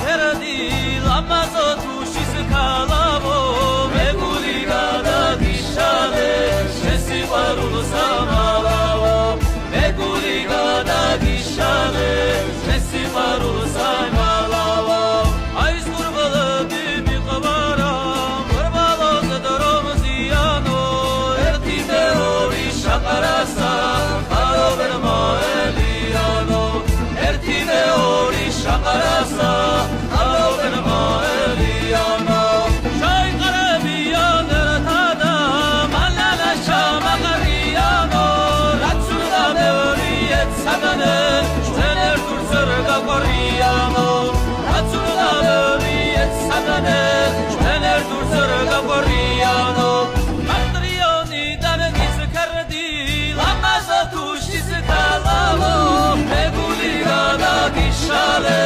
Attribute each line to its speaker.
Speaker 1: ფერდი ლამაზო თუშის ქალავო მეგული გადაგიშალე შესიყვარულო სამალავო მეგული გადაგიშალე შესიყვარულო სამალავო აი ზღურბლები მიყვარა მრბალოზე დრომზიანო ერთი და ორი შაყარასა ხარავენ მაელიანო ერთი და ორი შაყარასა ხარავენ მაელიანო შაიყარებიან ერთადა მალალა შამაღარიანო რაცულა ბევრი ეცადანე ჩვენ ერთურ ზრგაყორიანო რაცულა ბევრი ეცადანე ჩვენ ერთურ ზრგაყორიანო მარტრიონიდან გიზქერდი ლამაზო თუშის ქალავო მეგული გადაგიშალე